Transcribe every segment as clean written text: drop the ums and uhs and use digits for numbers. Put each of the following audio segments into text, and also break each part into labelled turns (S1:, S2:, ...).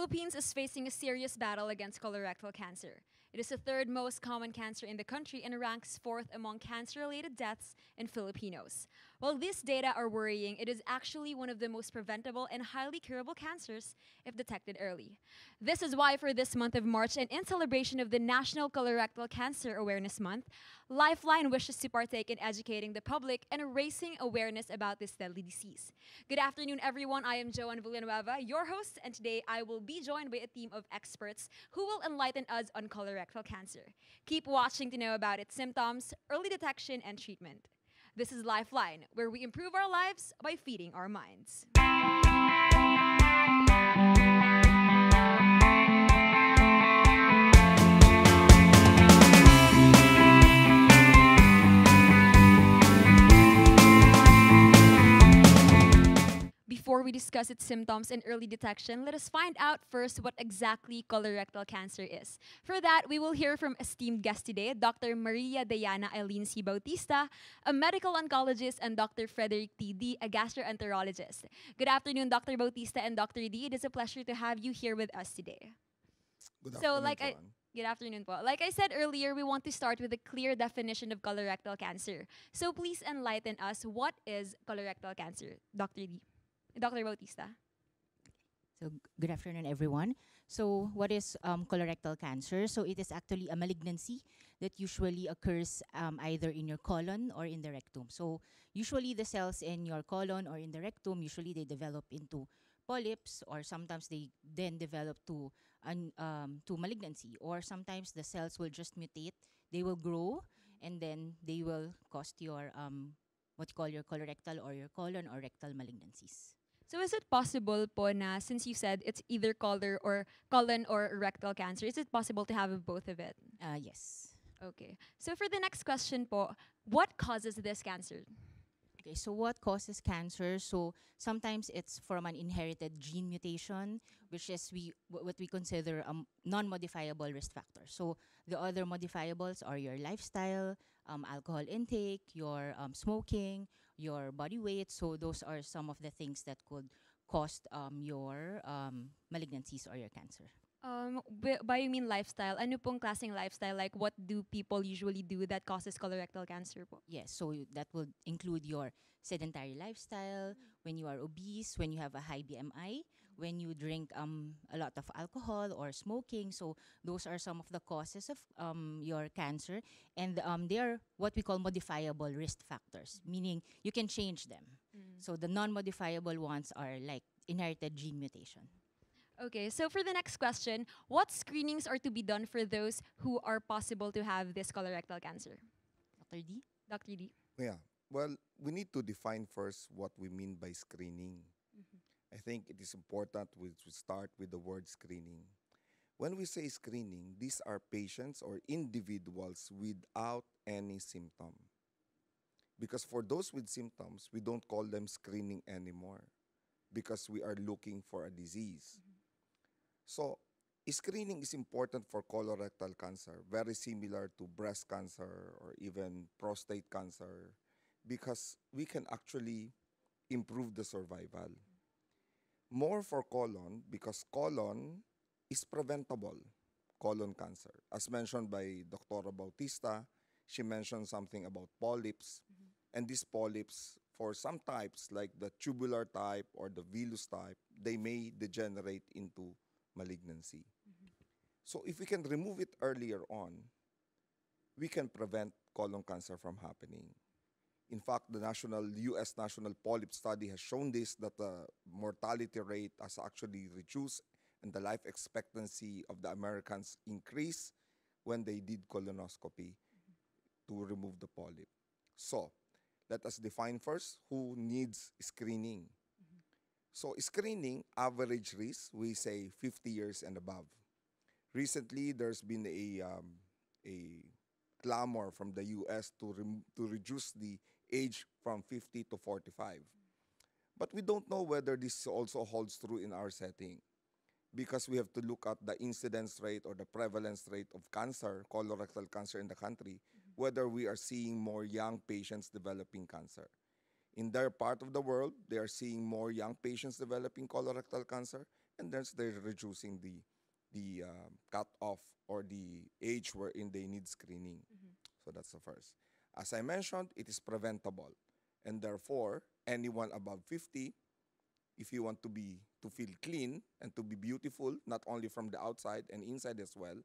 S1: Philippines is facing a serious battle against colorectal cancer. It is the third most common cancer in the country and ranks fourth among cancer-related deaths in Filipinos. While these data are worrying, it is actually one of the most preventable and highly curable cancers if detected early. This is why for this month of March and in celebration of the National Colorectal Cancer Awareness Month, Lifeline wishes to partake in educating the public and raising awareness about this deadly disease. Good afternoon, everyone. I am Joanne Villanueva, your host, and today I will be joined by a team of experts who will enlighten us on colorectal cancer. Keep watching to know about its symptoms, early detection, and treatment. This is Lifeline, where we improve our lives by feeding our minds. Before we discuss its symptoms and early detection, let us find out first what exactly colorectal cancer is. For that, we will hear from esteemed guest today, Dr. Maria Diana Aileen Bautista, a medical oncologist, and Dr. Frederick Dy, a gastroenterologist. Good afternoon, Dr. Bautista and Dr. Dy. It is a pleasure to have you here with us today.
S2: Good
S1: So,
S2: afternoon, Joanne.
S1: Good afternoon po. Like I said earlier, we want to start with a clear definition of colorectal cancer. So please enlighten us, what is colorectal cancer, Dr. Dy? Dr. Bautista.
S3: So, good afternoon, everyone. So, what is colorectal cancer? So, it is actually a malignancy that usually occurs either in your colon or in the rectum. So, usually the cells in your colon or in the rectum, usually they develop into polyps, or sometimes they then develop to malignancy, or sometimes the cells will just mutate. They will grow, and then they will cause your what you call your colorectal or your colon or rectal malignancies.
S1: So is it possible po na, since you said it's either colon or rectal cancer, is it possible to have both of it?
S3: Yes.
S1: Okay. So for the next question po, what causes this cancer?
S3: Okay, so what causes cancer? So sometimes it's from an inherited gene mutation, which is what we consider a non-modifiable risk factor. So the other modifiables are your lifestyle, alcohol intake, your smoking, your body weight. So those are some of the things that could cause your malignancies or your cancer.
S1: By you mean lifestyle? Ano pong klaseng lifestyle? Like what do people usually do that causes colorectal cancer po?
S3: Yes, so that would include your sedentary lifestyle, when you are obese, when you have a high BMI, when you drink a lot of alcohol or smoking. So those are some of the causes of your cancer. And they are what we call modifiable risk factors, meaning you can change them. So the non-modifiable ones are like inherited gene mutation.
S1: Okay, so for the next question, what screenings are to be done for those who are possible to have this colorectal cancer?
S3: Dr. D?
S1: Dr. D.
S2: Yeah. Well, we need to define first what we mean by screening. I think it is important to start with the word screening. When we say screening, these are patients or individuals without any symptom. Because for those with symptoms, we don't call them screening anymore because we are looking for a disease. So, screening is important for colorectal cancer, very similar to breast cancer or even prostate cancer, because we can actually improve the survival. More for colon, because colon is preventable, colon cancer. As mentioned by Dr. Bautista, she mentioned something about polyps, and these polyps, for some types, like the tubular type or the villus type, they may degenerate into malignancy. So if we can remove it earlier on, we can prevent colon cancer from happening. In fact, the U.S. National Polyp Study has shown this, that the mortality rate has actually reduced and the life expectancy of the Americans increased when they did colonoscopy to remove the polyp. So, let us define first who needs screening. So screening, average risk, we say 50 years and above. Recently, there's been a clamor from the U.S. to reduce the age from 50 to 45. But we don't know whether this also holds true in our setting, because we have to look at the incidence rate or the prevalence rate of cancer, colorectal cancer in the country, whether we are seeing more young patients developing cancer. In their part of the world, they are seeing more young patients developing colorectal cancer, and then they're reducing the cut-off or the age wherein they need screening. So that's the first. As I mentioned, it is preventable, and therefore, anyone above 50, if you want to feel clean and to be beautiful, not only from the outside and inside as well,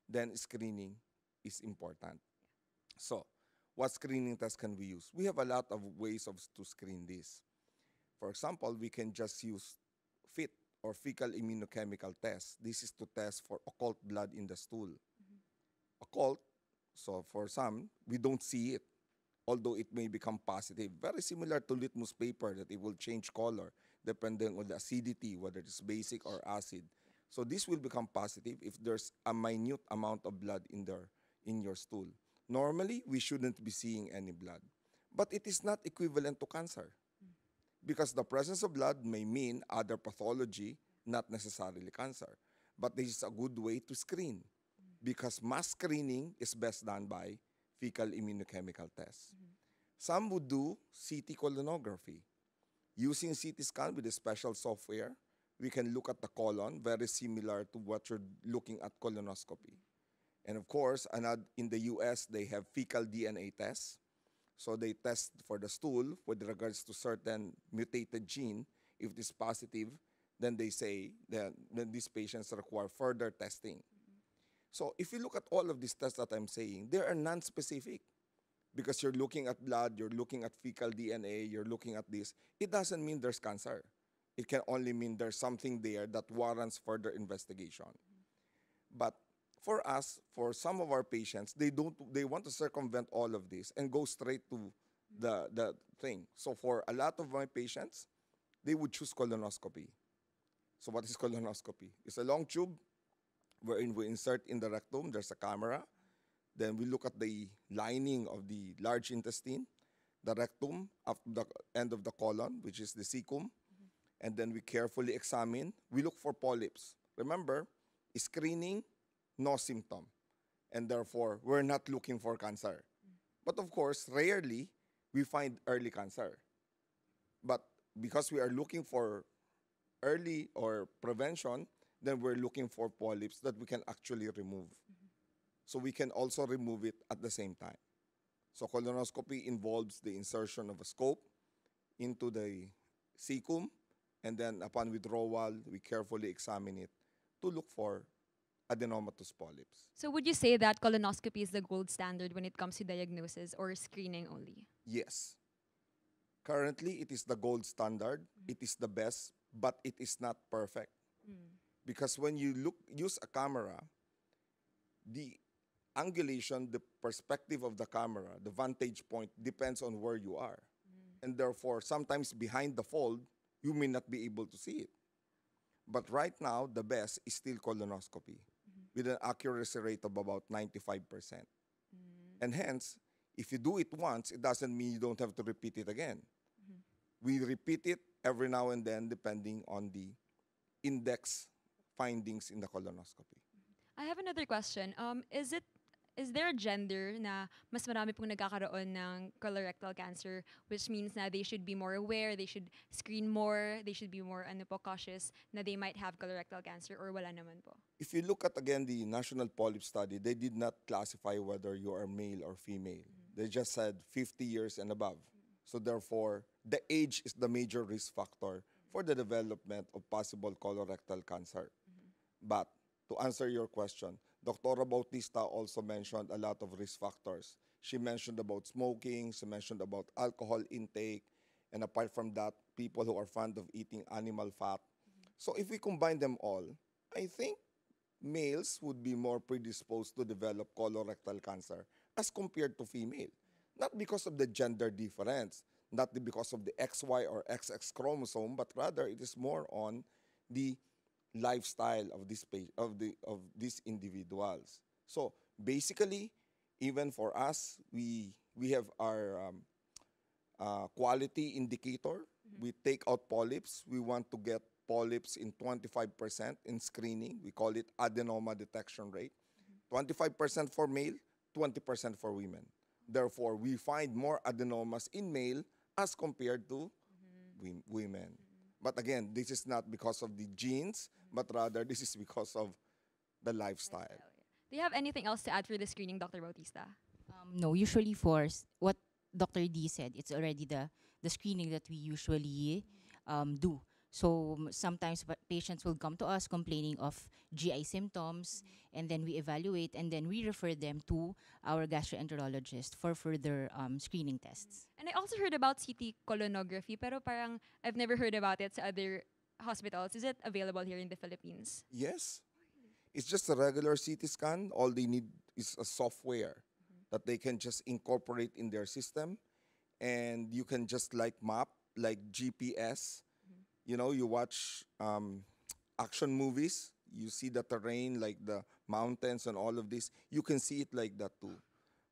S2: then screening is important. So, what screening test can we use? We have a lot of ways to screen this. For example, we can just use FIT or fecal immunochemical test. This is to test for occult blood in the stool. Occult, so for some, we don't see it, although it may become positive. Very similar to litmus paper, that it will change color depending on the acidity, whether it's basic or acid. So this will become positive if there's a minute amount of blood in your stool. Normally, we shouldn't be seeing any blood. But it is not equivalent to cancer, because the presence of blood may mean other pathology, not necessarily cancer. But this is a good way to screen, because mass screening is best done by fecal immunochemical tests. Some would do CT colonography. Using CT scan with a special software, we can look at the colon, very similar to what you're looking at colonoscopy. And of course, in the US, they have fecal DNA tests. So they test for the stool with regards to certain mutated gene. If it is positive, then they say that then these patients require further testing. So if you look at all of these tests that I'm saying, they are non-specific, because you're looking at blood, you're looking at fecal DNA, you're looking at this. It doesn't mean there's cancer. It can only mean there's something there that warrants further investigation. But for us, for some of our patients, they want to circumvent all of this and go straight to the thing. So for a lot of my patients, they would choose colonoscopy. So what is colonoscopy? It's a long tube wherein we insert in the rectum. There's a camera. Then we look at the lining of the large intestine, the rectum, up to the end of the colon, which is the cecum. And then we carefully examine. We look for polyps. Remember, screening, no symptom. And therefore, we're not looking for cancer. But of course, rarely, we find early cancer. But because we are looking for early or prevention, then we're looking for polyps that we can actually remove. So we can also remove it at the same time. So colonoscopy involves the insertion of a scope into the cecum, and then upon withdrawal, we carefully examine it to look for adenomatous polyps.
S1: So would you say that colonoscopy is the gold standard when it comes to diagnosis or screening only?
S2: Yes. Currently, it is the gold standard. It is the best, but it is not perfect. Because when you use a camera, the angulation, the perspective of the camera, the vantage point depends on where you are. And therefore, sometimes behind the fold, you may not be able to see it. But right now, the best is still colonoscopy with an accuracy rate of about 95%. And hence, if you do it once, it doesn't mean you don't have to repeat it again. We repeat it every now and then depending on the index findings in the colonoscopy.
S1: I have another question. Is there a gender na mas marami pong nagkakaroon ng colorectal cancer, which means na they should be more aware, they should screen more, they should be more cautious na they might have colorectal cancer, or wala naman po?
S2: If you look at again the National Polyp Study, they did not classify whether you are male or female. They just said 50 years and above. So therefore, the age is the major risk factor for the development of possible colorectal cancer. But to answer your question, Dr. Bautista also mentioned a lot of risk factors. She mentioned about smoking, she mentioned about alcohol intake, and apart from that, people who are fond of eating animal fat. So if we combine them all, I think males would be more predisposed to develop colorectal cancer as compared to female. Not because of the gender difference, not because of the XY or XX chromosome, but rather it is more on the lifestyle of these individuals. So basically, even for us, we have our quality indicator. We take out polyps. We want to get polyps in 25% in screening. We call it adenoma detection rate. 25% for male, 20% for women. Therefore, we find more adenomas in male as compared to women. But again, this is not because of the genes, but rather this is because of the lifestyle.
S1: Do you have anything else to add for the screening, Dr. Bautista?
S3: No, usually for what Dr. D said, it's already the screening that we usually do. So sometimes patients will come to us complaining of GI symptoms, and then we evaluate, and then we refer them to our gastroenterologist for further screening tests.
S1: And I also heard about CT colonography, pero parang I've never heard about it sa other hospitals. Is it available here in the Philippines?
S2: Yes, it's just a regular CT scan. All they need is a software that they can just incorporate in their system, and you can just like map, like GPS. You know, you watch action movies, you see the terrain, like the mountains and all of this. You can see it like that too.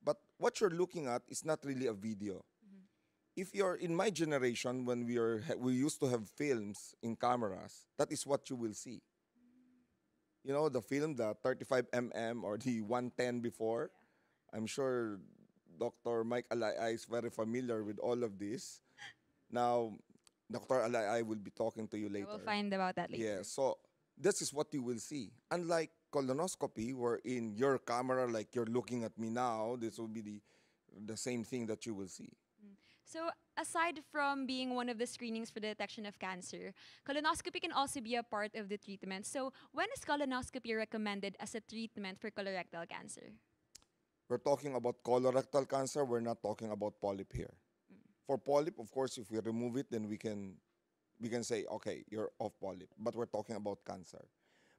S2: But what you're looking at is not really a video. If you're in my generation, when we used to have films in cameras, that is what you will see. You know, the film, the 35 or the 110 before. I'm sure Dr. Mike Alay-Ay is very familiar with all of this. Now, Dr. Alay-Ay will be talking to you later.
S1: We'll find about that later.
S2: Yeah, so this is what you will see. Unlike colonoscopy, where in your camera, like you're looking at me now, this will be the same thing that you will see.
S1: So aside from being one of the screenings for the detection of cancer, colonoscopy can also be a part of the treatment. So when is colonoscopy recommended as a treatment for colorectal cancer?
S2: We're talking about colorectal cancer. We're not talking about polyp here. For polyp, of course, if we remove it, then we can say, okay, you're off polyp. But we're talking about cancer.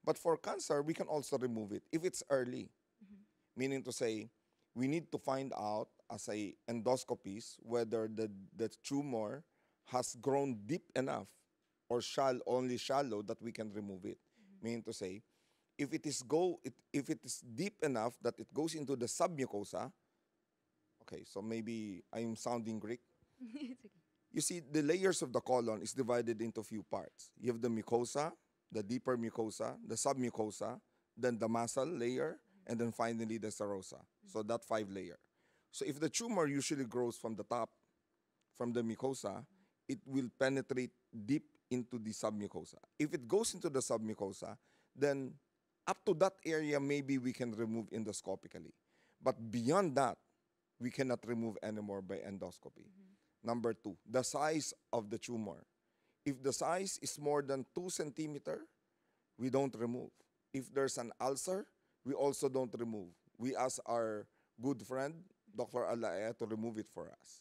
S2: But for cancer, we can also remove it if it's early. Meaning to say, we need to find out as a endoscopist whether the tumor has grown deep enough or only shallow that we can remove it. Meaning to say, if it is deep enough that it goes into the submucosa, okay, so maybe I'm sounding Greek.
S1: It's okay.
S2: You see, the layers of the colon is divided into few parts. You have the mucosa, the deeper mucosa, the submucosa, then the muscle layer, and then finally the serosa. So that 5 layer. So if the tumor usually grows from the top, from the mucosa, it will penetrate deep into the submucosa. If it goes into the submucosa, then up to that area, maybe we can remove endoscopically. But beyond that, we cannot remove anymore by endoscopy. Number 2, the size of the tumor. If the size is more than 2 centimeters, we don't remove. If there's an ulcer, we also don't remove. We ask our good friend, Dr. Alay-Ay, to remove it for us.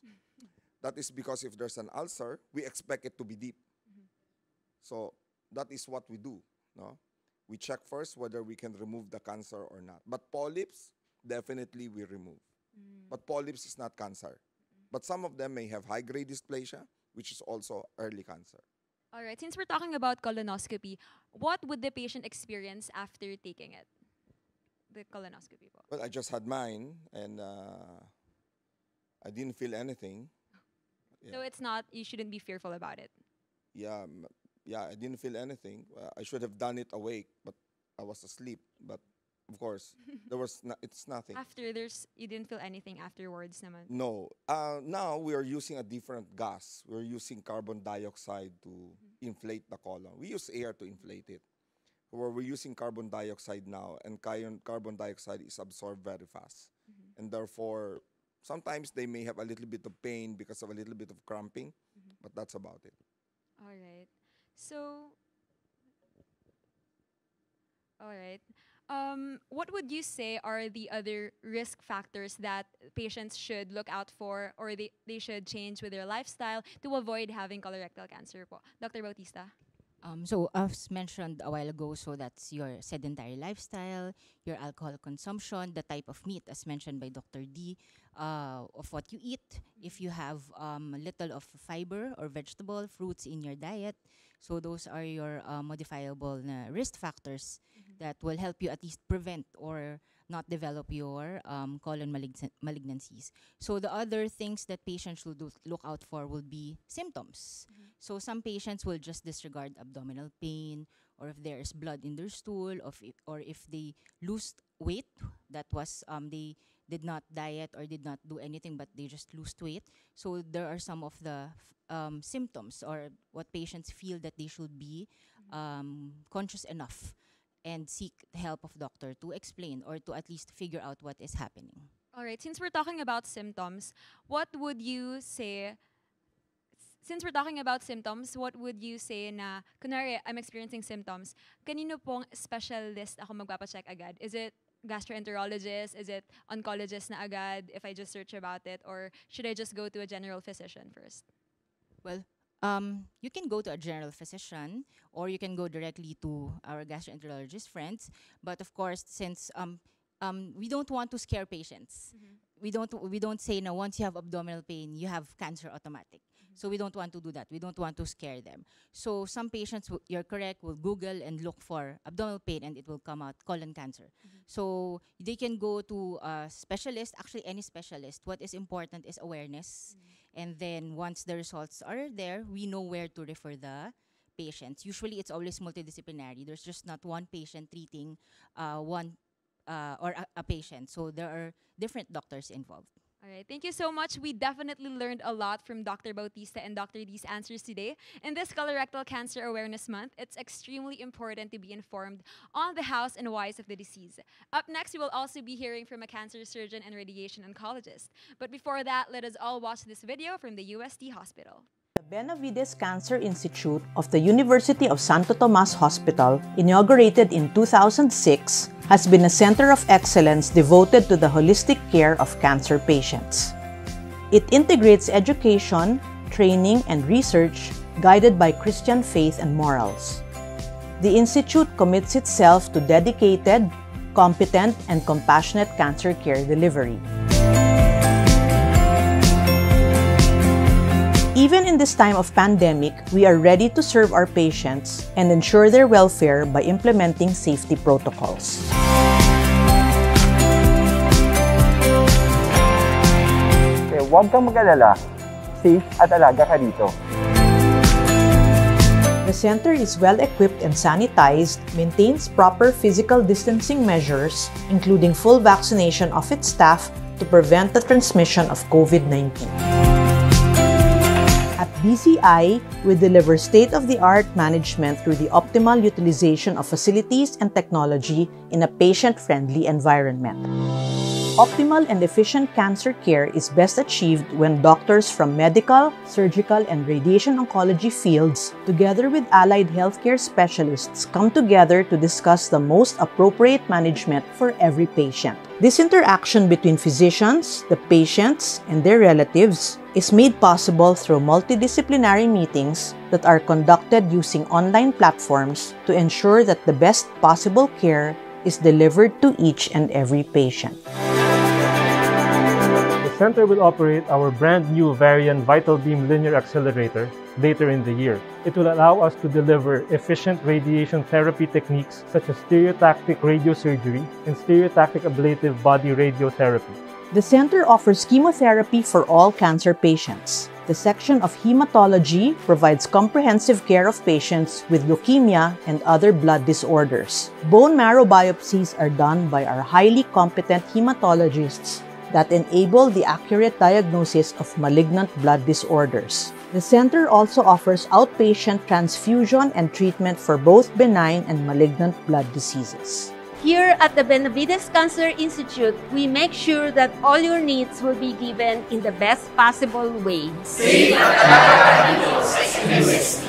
S2: That is because if there's an ulcer, we expect it to be deep. So that is what we do. No? We check first whether we can remove the cancer or not. But polyps, definitely we remove. But polyps is not cancer. But some of them may have high-grade dysplasia, which is also early cancer.
S1: All right, since we're talking about colonoscopy, what would the patient experience after taking it? The colonoscopy po.
S2: Well, I just had mine, and I didn't feel anything.
S1: So it's not, you shouldn't be fearful about it.
S2: Yeah, I didn't feel anything. I should have done it awake, but I was asleep. But of course, it's nothing.
S1: You didn't feel anything afterwards naman?
S2: No. Now we are using a different gas. We're using carbon dioxide to inflate the colon. We use air to inflate it. Where we're using carbon dioxide now, and carbon dioxide is absorbed very fast. And therefore, sometimes they may have a little bit of pain because of a little bit of cramping, but that's about it.
S1: All right. So, all right. What would you say are the other risk factors that patients should look out for, or they should change with their lifestyle to avoid having colorectal cancer po? Dr. Bautista?
S3: So as mentioned a while ago, so that's your sedentary lifestyle, your alcohol consumption, the type of meat, as mentioned by Dr. D, of what you eat, if you have little of fiber or vegetable, fruits in your diet. So those are your modifiable risk factors that will help you at least prevent or not develop your colon malignancies. So the other things that patients should look out for will be symptoms. So some patients will just disregard abdominal pain, or if there is blood in their stool, or if they lose weight that was they did not diet or did not do anything, but they just lose weight. So there are some of the symptoms or what patients feel that they should be conscious enough and seek the help of doctor to explain or to at least figure out what is happening.
S1: All right, since we're talking about symptoms, what would you say? Since we're talking about symptoms, what would you say na, kunwari, I'm experiencing symptoms, kanino pong specialist ako magpapacheck agad? Is it gastroenterologist? Is it oncologist na agad if I just search about it? Or should I just go to a general physician first?
S3: Well, you can go to a general physician or you can go directly to our gastroenterologist friends. But of course, since we don't want to scare patients, we don't say now once you have abdominal pain, you have cancer automatic. So we don't want to do that. We don't want to scare them. So some patients, you're correct, will Google and look for abdominal pain and it will come out colon cancer. So they can go to a specialist, actually any specialist. What is important is awareness. And then once the results are there, we know where to refer the patients. Usually it's always multidisciplinary. There's just not one patient treating one or a patient. So there are different doctors involved.
S1: All right, thank you so much. We definitely learned a lot from Dr. Bautista and Dr. D's answers today. In this Colorectal Cancer Awareness Month, it's extremely important to be informed on the hows and whys of the disease. Up next, we will also be hearing from a cancer surgeon and radiation oncologist. But before that, let us all watch this video from the UST Hospital.
S4: The Benavides Cancer Institute of the University of Santo Tomas Hospital, inaugurated in 2006, has been a center of excellence devoted to the holistic care of cancer patients. It integrates education, training, and research guided by Christian faith and morals. The institute commits itself to dedicated, competent, and compassionate cancer care delivery. Even in this time of pandemic, we are ready to serve our patients and ensure their welfare by implementing safety protocols.
S5: Huwag kang mag-alala. Safe at alaga ka dito.
S4: The center is well equipped and sanitized, maintains proper physical distancing measures, including full vaccination of its staff to prevent the transmission of COVID-19. At BCI, we deliver state-of-the-art management through the optimal utilization of facilities and technology in a patient-friendly environment. Optimal and efficient cancer care is best achieved when doctors from medical, surgical, and radiation oncology fields, together with allied healthcare specialists, come together to discuss the most appropriate management for every patient. This interaction between physicians, the patients, and their relatives is made possible through multidisciplinary meetings that are conducted using online platforms to ensure that the best possible care is delivered to each and every patient.
S5: The center will operate our brand new Varian Vital Beam Linear Accelerator later in the year. It will allow us to deliver efficient radiation therapy techniques such as stereotactic radiosurgery and stereotactic ablative body radiotherapy.
S4: The center offers chemotherapy for all cancer patients. The section of hematology provides comprehensive care of patients with leukemia and other blood disorders. Bone marrow biopsies are done by our highly competent hematologists that enable the accurate diagnosis of malignant blood disorders. The center also offers outpatient transfusion and treatment for both benign and malignant blood diseases.
S6: Here at the Benavides Cancer Institute, we make sure that all your needs will be given in the best possible way.
S7: Safe at alaga dito sa UST.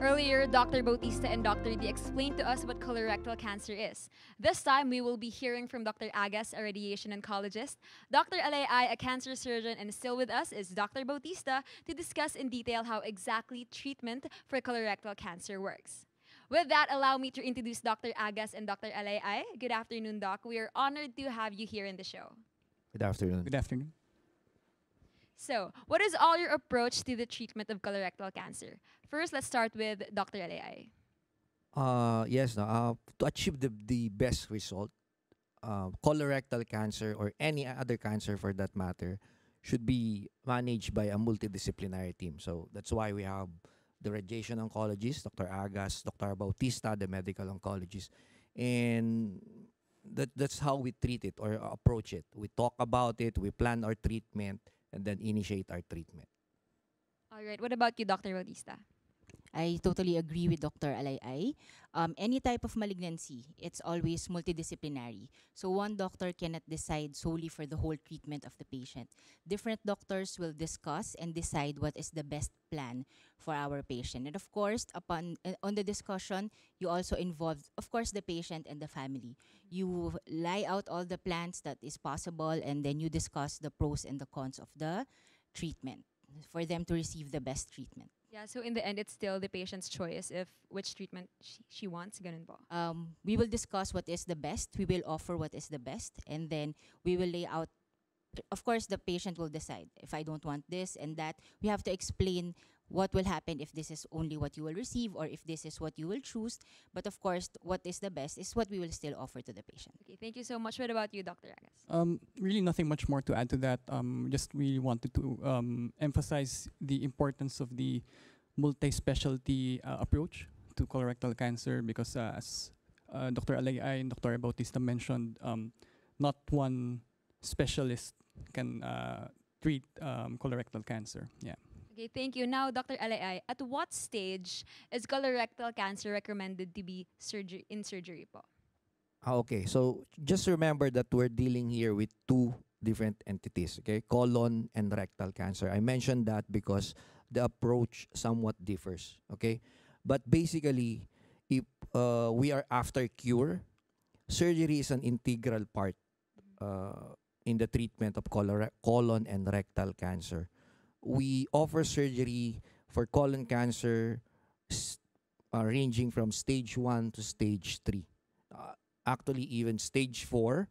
S1: Earlier, Dr. Bautista and Dr. D explained to us what colorectal cancer is. This time, we will be hearing from Dr. Agas, a radiation oncologist, Dr. Alay-Ay, a cancer surgeon, and still with us is Dr. Bautista to discuss in detail how exactly treatment for colorectal cancer works. With that, allow me to introduce Dr. Agas and Dr. Alay-Ay. Good afternoon, Doc. We are honored to have you here in the show.
S8: Good afternoon.
S9: Good afternoon.
S1: So, what is all your approach to the treatment of colorectal cancer? First, let's start with Dr. Alay-Ay.
S8: Yes, no, to achieve the best result, colorectal cancer or any other cancer for that matter should be managed by a multidisciplinary team. So that's why we have the radiation oncologist, Dr. Agas, Dr. Bautista, the medical oncologist. And that's how we treat it or approach it. We talk about it, we plan our treatment, and then initiate our treatment.
S1: All right. What about you, Dr. Bautista?
S3: I totally agree with Dr. Alay-Ay. Any type of malignancy, it's always multidisciplinary. So one doctor cannot decide solely for the whole treatment of the patient. Different doctors will discuss and decide what is the best plan for our patient. And of course, on the discussion, you also involve, of course, the patient and the family. You lay out all the plans that is possible, and then you discuss the pros and the cons of the treatment for them to receive the best treatment.
S1: Yeah, so in the end, it's still the patient's choice if which treatment she wants. Ganun po.
S3: We will discuss what is the best. We will offer what is the best. And then we will lay out, of course, the patient will decide. If I don't want this and that, we have to explain what will happen if this is only what you will receive or if this is what you will choose. But of course, what is the best is what we will still offer to the patient.
S1: Okay, thank you so much. What about you, Dr. Agas?
S9: Really nothing much more to add to that. Just we wanted to emphasize the importance of the multi-specialty approach to colorectal cancer because as Dr. Alay-Ay and Dr. Bautista mentioned, not one specialist can treat colorectal cancer. Yeah.
S1: Okay, thank you. Now, Dr. Alay-Ay, at what stage is colorectal cancer recommended to be in surgery po?
S8: Okay, so just remember that we're dealing here with two different entities, okay? Colon and rectal cancer. I mentioned that because the approach somewhat differs, okay? But basically, if we are after cure, surgery is an integral part in the treatment of colon and rectal cancer. We offer surgery for colon cancer ranging from stage 1 to stage 3. Actually, even stage 4,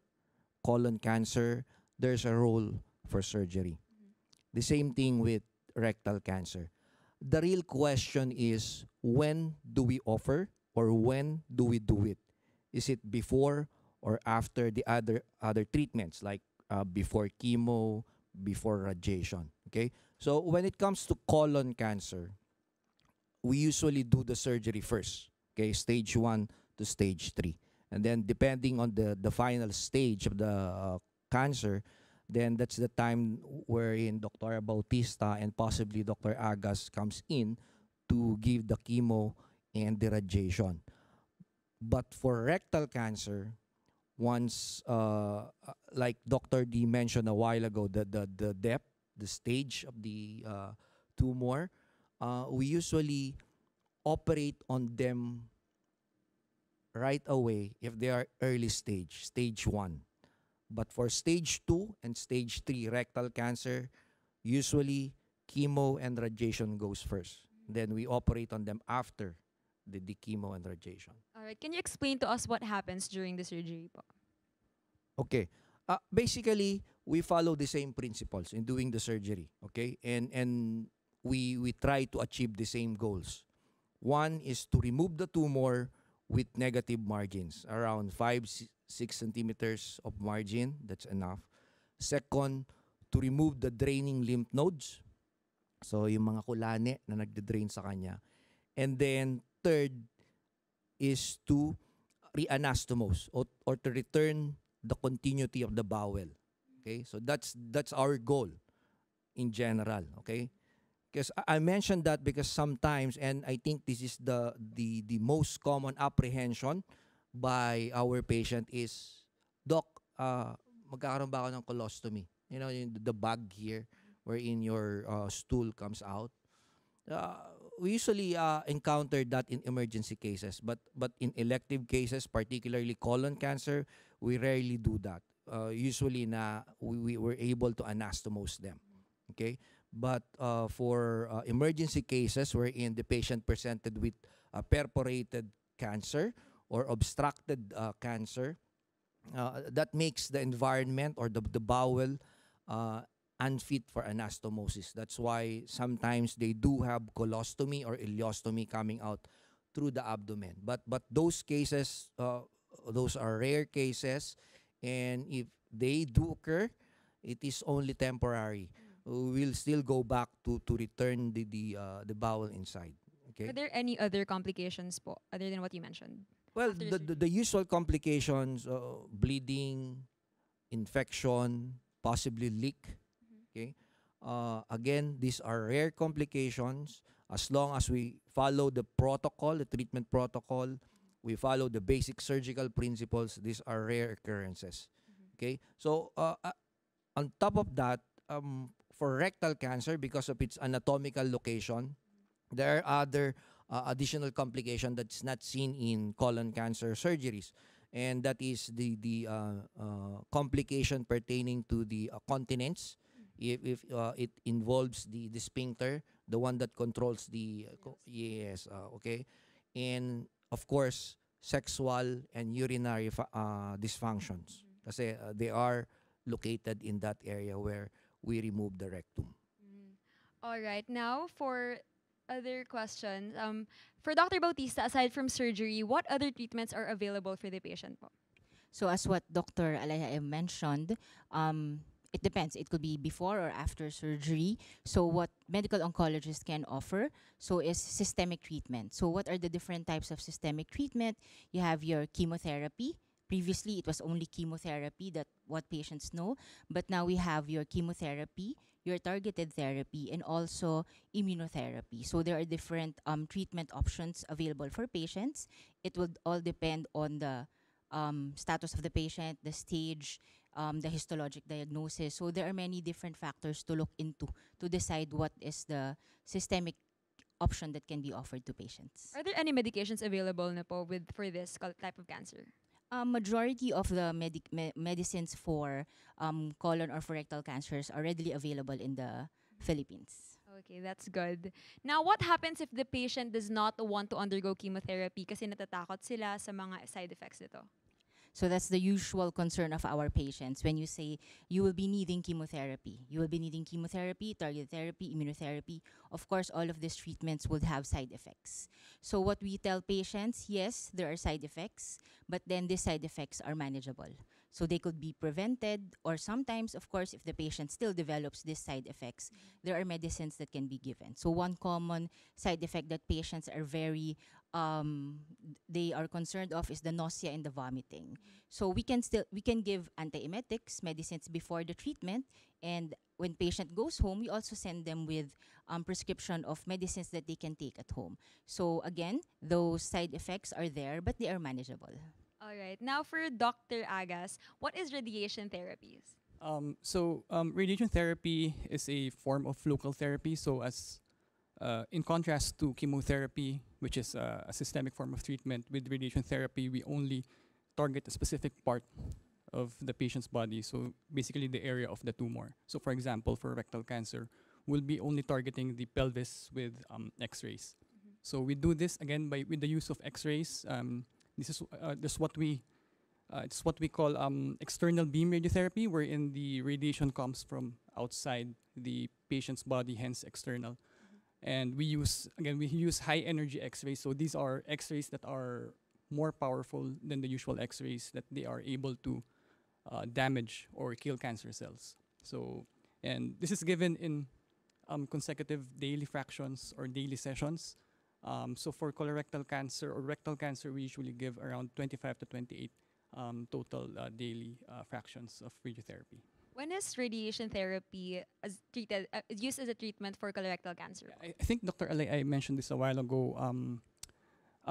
S8: colon cancer, there's a role for surgery. The same thing with rectal cancer. The real question is, when do we offer or when do we do it? Is it before or after the other treatments like before chemo, before radiation? Okay? So when it comes to colon cancer, we usually do the surgery first. Okay? Stage 1 to stage 3. And then depending on the final stage of the cancer, then that's the time wherein Dr. Bautista and possibly Dr. Agas comes in to give the chemo and the radiation. But for rectal cancer, once, like Dr. D mentioned a while ago, the depth, the stage of the tumor, we usually operate on them right away if they are early stage, stage 1. But for stage 2 and stage 3 rectal cancer, usually chemo and radiation goes first. Then we operate on them after the chemo and radiation.
S1: All right. Can you explain to us what happens during the surgery po?
S8: Okay. Basically, we follow the same principles in doing the surgery. Okay? And we try to achieve the same goals. One is to remove the tumor with negative margins, around 5-6 centimeters of margin. That's enough. Second, to remove the draining lymph nodes. So, yung mga kulane na nagde-drain sa kanya. And then, third is to reanastomose or to return the continuity of the bowel. Okay? So, that's our goal in general. Okay? Because I mentioned that because sometimes, and I think this is the most common apprehension by our patient is, Doc, magkakaroon ba ako ng colostomy? You know, the bag here wherein your stool comes out. We usually encounter that in emergency cases, but in elective cases, particularly colon cancer, we rarely do that. Usually we were able to anastomose them. Okay? But for emergency cases wherein the patient presented with perforated cancer or obstructed cancer, that makes the environment or the bowel unfit for anastomosis. That's why sometimes they do have colostomy or ileostomy coming out through the abdomen. But those cases, those are rare cases, And if they do occur, it is only temporary. We'll still go back to return the bowel inside. Okay.
S1: Are there any other complications po, other than what you mentioned?
S8: Well,
S1: After
S8: the usual complications, bleeding, infection, possibly leak. Okay. Again, these are rare complications. As long as we follow the protocol, the treatment protocol, we follow the basic surgical principles, these are rare occurrences. Okay. So on top of that, for rectal cancer, because of its anatomical location, there are other additional complication that's not seen in colon cancer surgeries, and that is the complication pertaining to the continence. If it involves the sphincter, the one that controls the yes, okay, and of course sexual and urinary dysfunctions, kasi they are located in that area where we remove the rectum.
S1: All right. Now for other questions. For Dr. Bautista, aside from surgery, what other treatments are available for the patient po?
S3: So as what Dr. Alay-Ay mentioned, it depends. It could be before or after surgery. So what medical oncologists can offer is systemic treatment. So what are the different types of systemic treatment? You have your chemotherapy. Previously, it was only chemotherapy that what patients know, but now we have your chemotherapy, your targeted therapy, and also immunotherapy. So there are different treatment options available for patients. It would all depend on the status of the patient, the stage, the histologic diagnosis. So there are many different factors to look into to decide what is the systemic option that can be offered to patients.
S1: Are there any medications available na po for this type of cancer?
S3: Majority of the medicines for colon or for rectal cancers are readily available in the Philippines.
S1: Okay, that's good. Now, what happens if the patient does not want to undergo chemotherapy kasi natatakot sila sa mga side effects nito?
S3: So that's the usual concern of our patients when you say you will be needing chemotherapy. You will be needing chemotherapy, targeted therapy, immunotherapy. Of course, all of these treatments would have side effects. So what we tell patients, yes, there are side effects, but then these side effects are manageable. So they could be prevented, or sometimes, of course, if the patient still develops these side effects, there are medicines that can be given. So one common side effect that patients are very they are concerned of is the nausea and the vomiting. So we can give antiemetics medicines before the treatment, and when patient goes home, we also send them with prescription of medicines that they can take at home. So again, those side effects are there, but they are manageable.
S1: All right. Now for Dr. Agas, what is radiation therapies?
S9: Radiation therapy is a form of local therapy. So as in contrast to chemotherapy, which is a systemic form of treatment, with radiation therapy, we only target a specific part of the patient's body. So basically the area of the tumor. So for example, for rectal cancer, we'll be only targeting the pelvis with X-rays. So we do this again with the use of X-rays. This is what we it's what we call external beam radiotherapy, wherein the radiation comes from outside the patient's body, hence external. And we use high energy X-rays. So these are X-rays that are more powerful than the usual X-rays, that they are able to damage or kill cancer cells. So, and this is given in consecutive daily fractions or daily sessions. So for colorectal cancer or rectal cancer, we usually give around 25 to 28 total daily fractions of radiotherapy.
S1: When is radiation therapy used as a treatment for colorectal cancer?
S9: I think Dr. Alay-Ay mentioned this a while ago.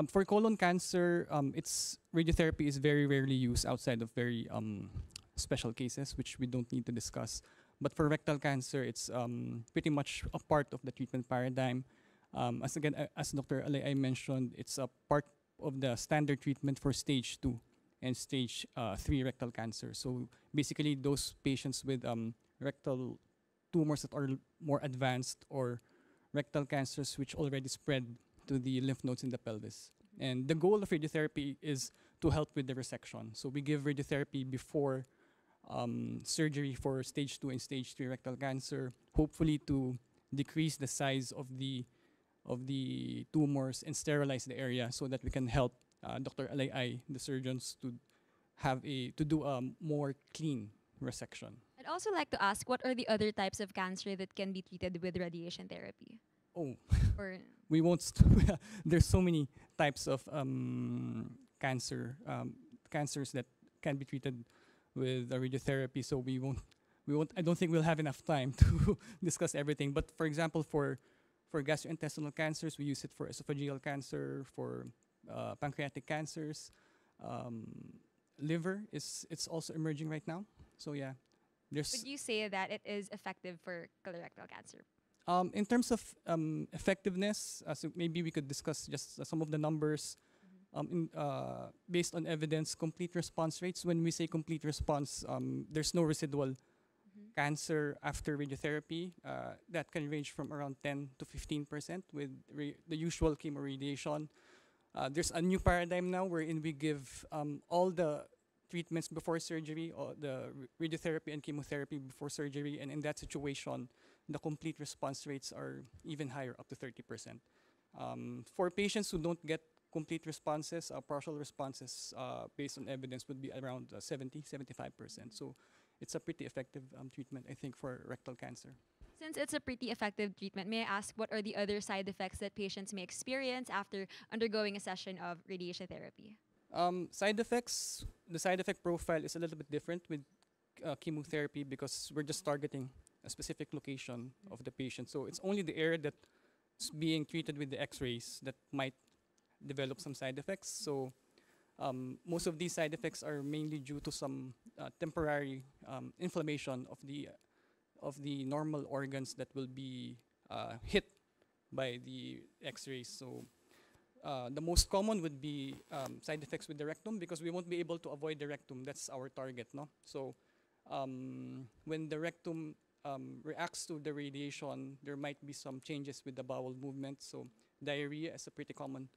S9: For colon cancer, its radiotherapy is very rarely used outside of very special cases, which we don't need to discuss. But for rectal cancer, it's pretty much a part of the treatment paradigm. As Dr. Alay-Ay mentioned, it's a part of the standard treatment for stage 2 and stage 3 rectal cancer. So basically, those patients with rectal tumors that are more advanced, or rectal cancers which already spread to the lymph nodes in the pelvis. And the goal of radiotherapy is to help with the resection. So we give radiotherapy before surgery for stage 2 and stage 3 rectal cancer, hopefully to decrease the size of the tumors and sterilize the area so that we can help Dr. Alay-Ay, the surgeons, to to do a more clean resection.
S1: I'd also like to ask, what are the other types of cancer that can be treated with radiation therapy?
S9: Oh,
S1: Or
S9: we won't. There's so many types of cancers that can be treated with radiotherapy. So we won't. I don't think we'll have enough time to discuss everything. But for example, for gastrointestinal cancers, we use it for esophageal cancer, for pancreatic cancers. Liver it's also emerging right now. So yeah, there's.
S1: would you say that it is effective for colorectal cancer?
S9: In terms of effectiveness, so maybe we could discuss just some of the numbers. Based on evidence, complete response rates. When we say complete response, there's no residual cancer after radiotherapy. That can range from around 10 to 15% with the usual chemoradiation. There's a new paradigm now wherein we give all the treatments before surgery, or the radiotherapy and chemotherapy before surgery, and in that situation, the complete response rates are even higher, up to 30%. For patients who don't get complete responses, partial responses based on evidence would be around 70-75%. So it's a pretty effective treatment, I think, for rectal cancer.
S1: Since it's a pretty effective treatment, may I ask what are the other side effects that patients may experience after undergoing a session of radiation therapy?
S9: Side effects, the side effect profile is a little bit different with chemotherapy because we're just targeting a specific location of the patient. So it's only the area that's being treated with the x-rays that might develop some side effects. So most of these side effects are mainly due to some temporary inflammation of the normal organs that will be hit by the x-rays. So the most common would be side effects with the rectum, because we won't be able to avoid the rectum. That's our target, no? So when the rectum reacts to the radiation, there might be some changes with the bowel movement. So diarrhea is a pretty common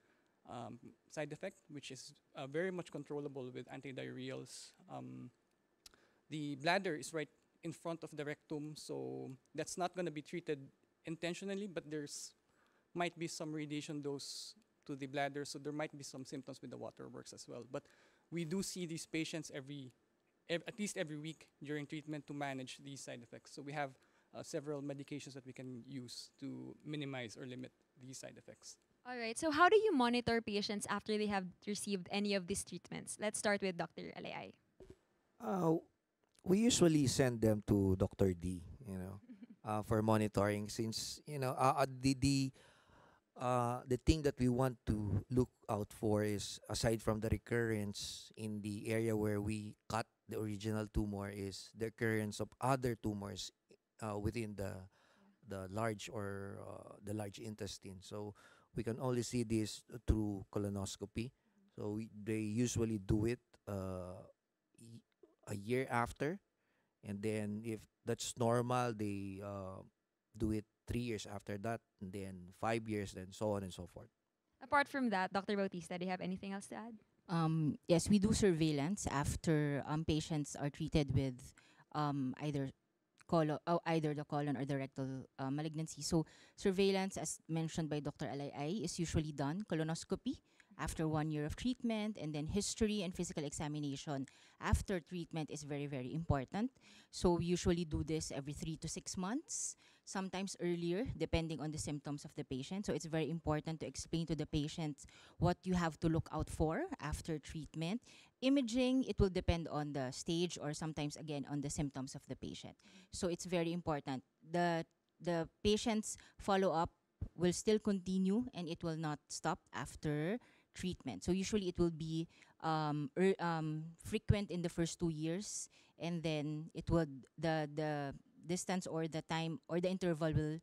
S9: side effect, which is very much controllable with antidiarrheals. The bladder is right in front of the rectum, so that's not going to be treated intentionally, but there's might be some radiation dose to the bladder, so there might be some symptoms with the waterworks as well. But we do see these patients at least every week during treatment to manage these side effects. So we have several medications that we can use to minimize or limit these side effects.
S1: All right, so how do you monitor patients after they have received any of these treatments? Let's start with Dr. Alay-Ay.
S8: We usually send them to Dr. D, for monitoring, since the thing that we want to look out for is, aside from the recurrence in the area where we cut the original tumor, is the occurrence of other tumors within the large the large intestine. So we can only see this through colonoscopy. So they usually do it a year after, and then if that's normal, they do it 3 years after that, and then 5 years, then so on and so forth.
S1: Apart from that, Dr. Bautista, do you have anything else to add?
S3: Yes, we do surveillance after patients are treated with either the colon or the rectal malignancy. So surveillance, as mentioned by Dr. Alay-Ay, is usually done colonoscopy after 1 year of treatment, and then history and physical examination after treatment is very, very important. So we usually do this every 3 to 6 months, sometimes earlier, depending on the symptoms of the patient. So it's very important to explain to the patients what you have to look out for after treatment. Imaging, it will depend on the stage, or sometimes again on the symptoms of the patient. So it's very important. The patient's follow-up will still continue, and it will not stop after treatment. So usually it will be frequent in the first 2 years, and then it will the distance or the time or the interval will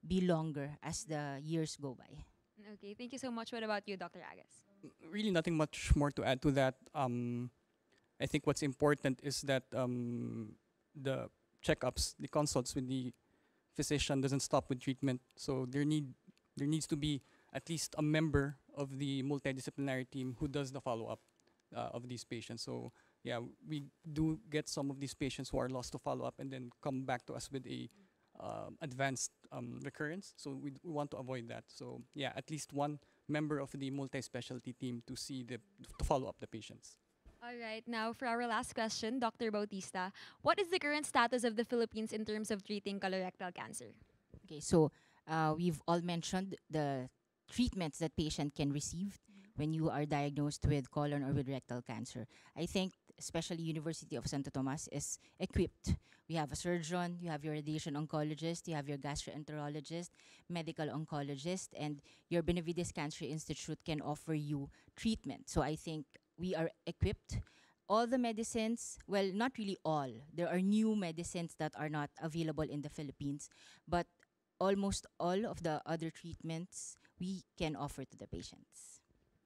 S3: be longer as the years go by.
S1: Okay, thank you so much. What about you, Dr. Agas?
S9: Really nothing much more to add to that. I think what's important is that the checkups, the consults with the physician doesn't stop with treatment. So there needs to be at least a member of the multidisciplinary team who does the follow-up of these patients. So yeah, we do get some of these patients who are lost to follow-up and then come back to us with a advanced recurrence. So we want to avoid that. So yeah, at least one member of the multi-specialty team to follow up the patients.
S1: All right, now for our last question, Dr. Bautista, what is the current status of the Philippines in terms of treating colorectal cancer?
S3: Okay, so we've all mentioned the treatments that patient can receive when you are diagnosed with colon or with rectal cancer. I think especially University of Santo Tomas is equipped. We have a surgeon, you have your radiation oncologist, you have your gastroenterologist, medical oncologist, and your Benavides Cancer Institute can offer you treatment. So I think we are equipped. All the medicines, well, not really all. There are new medicines that are not available in the Philippines, but almost all of the other treatments we can offer to the patients.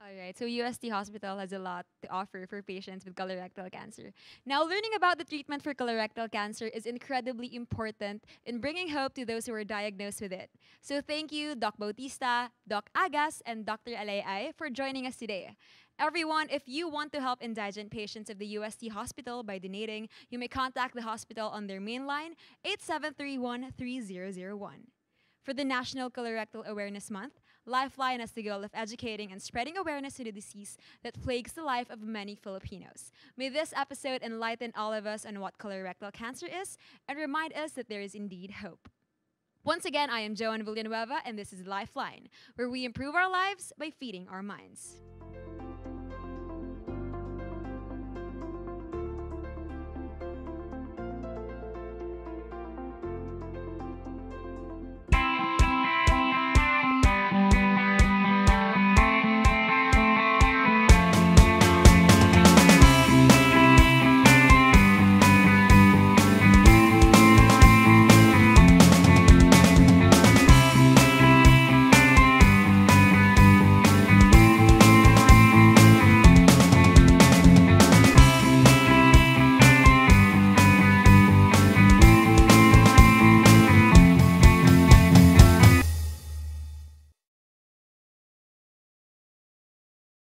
S1: All right, so UST Hospital has a lot to offer for patients with colorectal cancer. Now, learning about the treatment for colorectal cancer is incredibly important in bringing hope to those who are diagnosed with it. So thank you, Doc Bautista, Doc Agas, and Dr. Alay-Ay for joining us today. Everyone, if you want to help indigent patients of the UST Hospital by donating, you may contact the hospital on their main line, 8731-3001. For the National Colorectal Awareness Month, Lifeline has the goal of educating and spreading awareness to the disease that plagues the life of many Filipinos. May this episode enlighten all of us on what colorectal cancer is and remind us that there is indeed hope. Once again, I am Joan Villanueva, and this is Lifeline, where we improve our lives by feeding our minds.